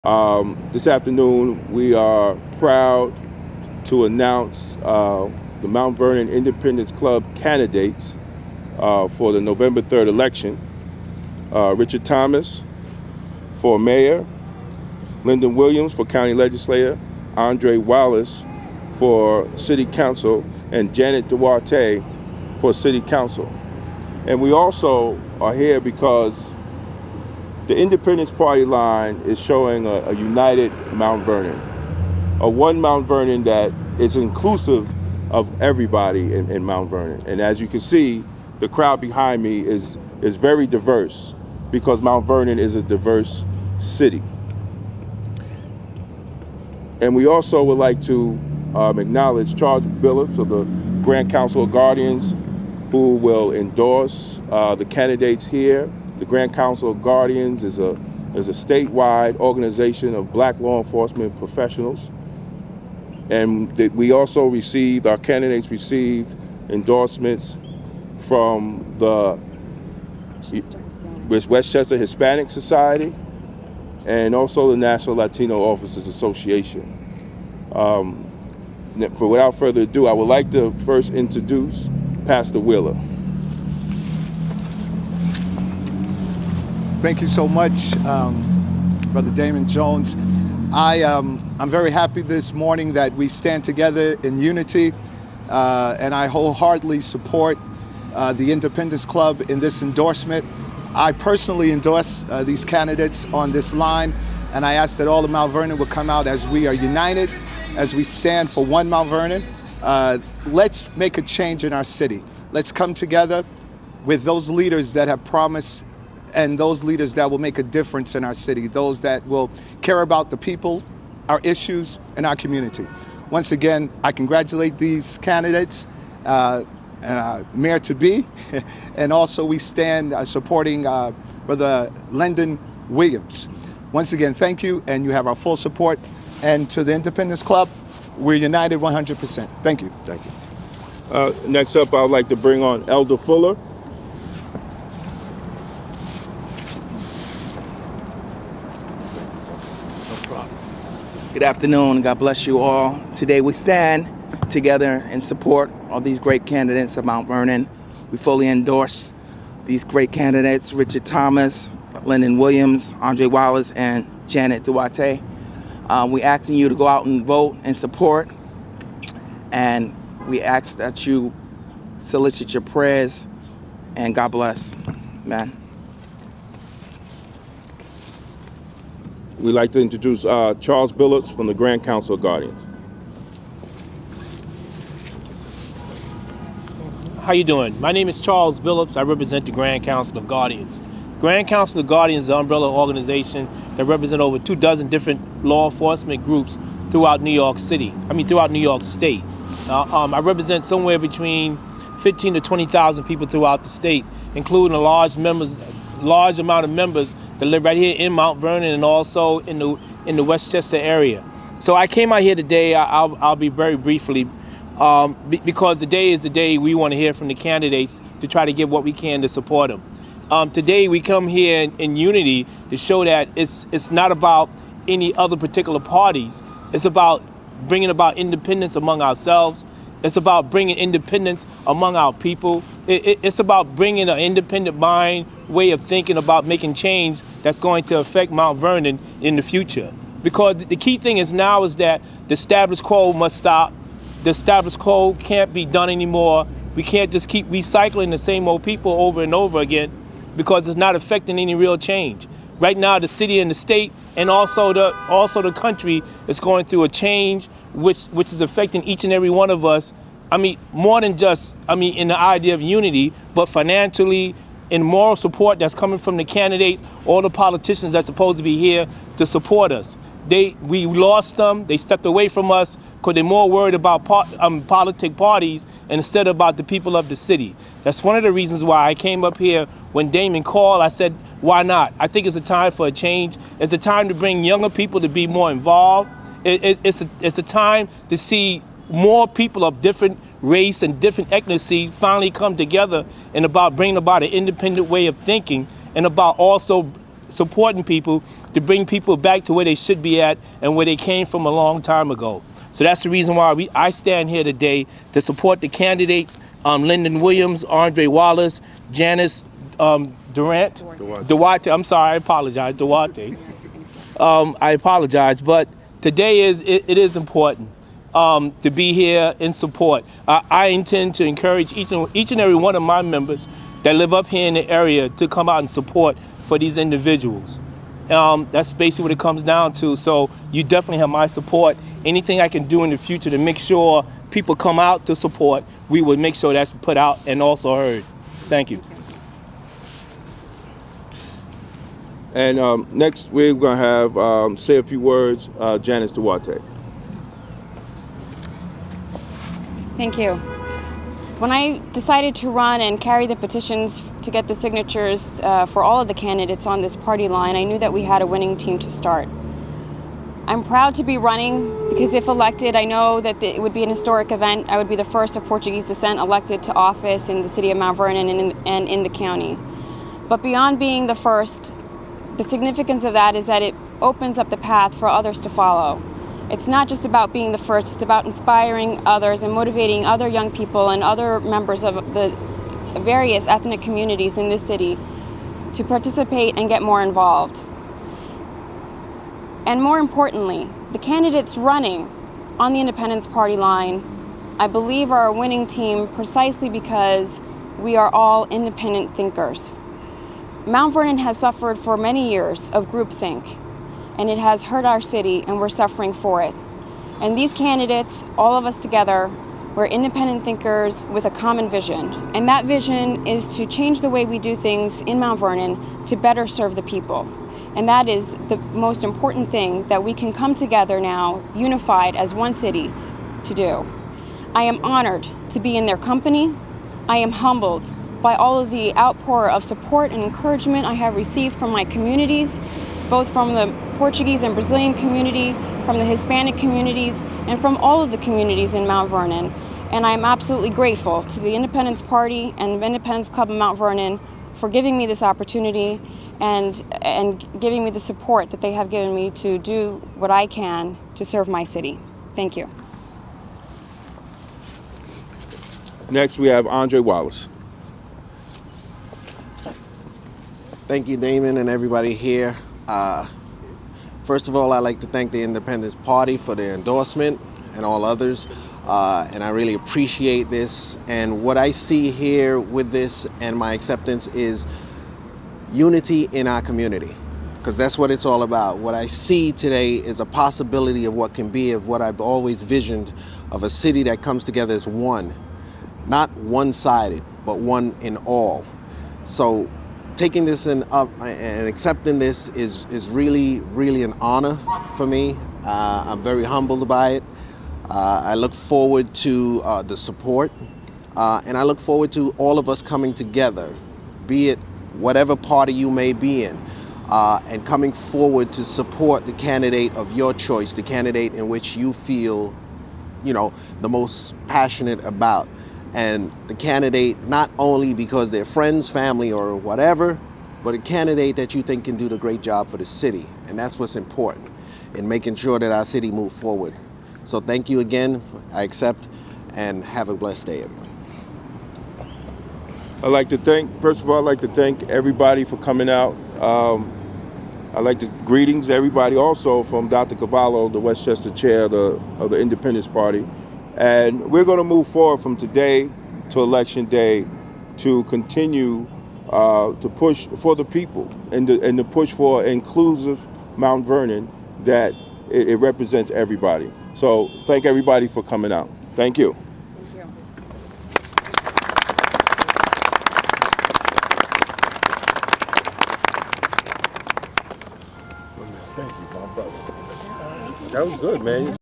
This afternoon, we are proud to announce the Mount Vernon Independence Club candidates for the November 3rd election. Richard Thomas for mayor, Lyndon Williams for county legislator, Andre Wallace for city council, and Janet Duarte for city council. And we also are here because the Independence Party line is showing a united Mount Vernon, a one Mount Vernon that is inclusive of everybody in Mount Vernon. And as you can see, the crowd behind me is very diverse because Mount Vernon is a diverse city. And we also would like to acknowledge Charles Billups of the Grand Council of Guardians, who will endorse the candidates here. The Grand Council of Guardians is a statewide organization of black law enforcement professionals. And we also received, our candidates received endorsements from the Westchester Hispanic Society and also the National Latino Officers Association. Without further ado, I would like to first introduce Pastor Wheeler. Thank you so much, Brother Damon Jones. I'm very happy this morning that we stand together in unity, and I wholeheartedly support the Independence Club in this endorsement. I personally endorse these candidates on this line, and I ask that all of Mount Vernon will come out as we are united, as we stand for one Mount Vernon. Let's make a change in our city. Let's come together with those leaders that have promised and those leaders that will make a difference in our city, those that will care about the people, our issues, and our community. Once again, I congratulate these candidates, Mayor-to-be, and also we stand supporting Brother Lyndon Williams. Once again, thank you, and you have our full support. And to the Independence Club, we're united 100%. Thank you. Thank you. Next up, I would like to bring on Elder Fuller. Good afternoon. God bless you all. Today we stand together in support of these great candidates of Mount Vernon. We fully endorse these great candidates, Richard Thomas, Lyndon Williams, Andre Wallace, and Janet Duarte. We asking you to go out and vote and support, and we ask that you solicit your prayers, and God bless. Amen. We'd like to introduce Charles Billups from the Grand Council of Guardians. How you doing? My name is Charles Billups. I represent the Grand Council of Guardians. Grand Council of Guardians is an umbrella organization that represents over 24 different law enforcement groups throughout New York City. Throughout New York State. I represent somewhere between 15 to 20,000 people throughout the state, including a large amount of members that live right here in Mount Vernon and also in the Westchester area. So I came out here today. I'll be very briefly, because today is the day we want to hear from the candidates to try to get what we can to support them. Today we come here in unity to show that it's not about any other particular parties. It's about bringing about independence among ourselves. It's about bringing independence among our people. It's about bringing an independent mind, way of thinking about making change that's going to affect Mount Vernon in the future. Because the key thing is now is that the status quo must stop. The status quo can't be done anymore. We can't just keep recycling the same old people over and over again because it's not affecting any real change. Right now, the city and the state and also the country is going through a change which is affecting each and every one of us. More than just, in the idea of unity, but financially, in moral support that's coming from the candidates, all the politicians that's supposed to be here to support us. We lost them. They stepped away from us because they're more worried about politic parties instead of about the people of the city. That's one of the reasons why I came up here when Damon called. I said, why not? I think it's a time for a change. It's a time to bring younger people to be more involved. It's a time to see more people of different race and different ethnicity finally come together and about bringing about an independent way of thinking and about also supporting people to bring people back to where they should be at and where they came from a long time ago. So that's the reason why I stand here today to support the candidates, Lyndon Williams, Andre Wallace, Janice Duarte. I'm sorry, I apologize, Duarte. I apologize, but today it is important to be here in support. I intend to encourage each and every one of my members that live up here in the area to come out and support for these individuals. That's basically what it comes down to. So you definitely have my support. Anything I can do in the future to make sure people come out to support, we will make sure that's put out and also heard. Thank you. And next, we're going to have say a few words, Janice Duarte. Thank you. When I decided to run and carry the petitions to get the signatures for all of the candidates on this party line, I knew that we had a winning team to start. I'm proud to be running because if elected, I know that it would be an historic event. I would be the first of Portuguese descent elected to office in the city of Mount Vernon and in the county. But beyond being the first, the significance of that is that it opens up the path for others to follow. It's not just about being the first, it's about inspiring others and motivating other young people and other members of the various ethnic communities in this city to participate and get more involved. And more importantly, the candidates running on the Independence Party line, I believe, are a winning team precisely because we are all independent thinkers. Mount Vernon has suffered for many years of groupthink, and it has hurt our city, and we're suffering for it. And these candidates, all of us together, we're independent thinkers with a common vision. And that vision is to change the way we do things in Mount Vernon to better serve the people. And that is the most important thing that we can come together now, unified as one city, to do. I am honored to be in their company. I am humbled by all of the outpour of support and encouragement I have received from my communities, both from the Portuguese and Brazilian community, from the Hispanic communities, and from all of the communities in Mount Vernon. And I'm absolutely grateful to the Independence Party and the Independence Club of Mount Vernon for giving me this opportunity and giving me the support that they have given me to do what I can to serve my city. Thank you. Next, we have Andre Wallace. Thank you, Damon, and everybody here. First of all, I'd like to thank the Independence Party for their endorsement and all others. And I really appreciate this. And what I see here with this and my acceptance is unity in our community, because that's what it's all about. What I see today is a possibility of what can be, of what I've always visioned, of a city that comes together as one, not one-sided, but one in all. So taking this and accepting this is really, really an honor for me. I'm very humbled by it. I look forward to the support, and I look forward to all of us coming together, be it whatever party you may be in, and coming forward to support the candidate of your choice, the candidate in which you feel, the most passionate about. And the candidate, not only because they're friends, family, or whatever, but a candidate that you think can do the great job for the city. And that's what's important in making sure that our city moves forward. So thank you again. I accept, and have a blessed day, everyone. First of all, I'd like to thank everybody for coming out. I'd like to greetings everybody also from Dr. Cavallo, the Westchester chair of the Independence Party. And we're going to move forward from today to Election Day to continue to push for the people and to push for inclusive Mount Vernon that it represents everybody. So thank everybody for coming out. Thank you. Thank you, my brother. That was good, man.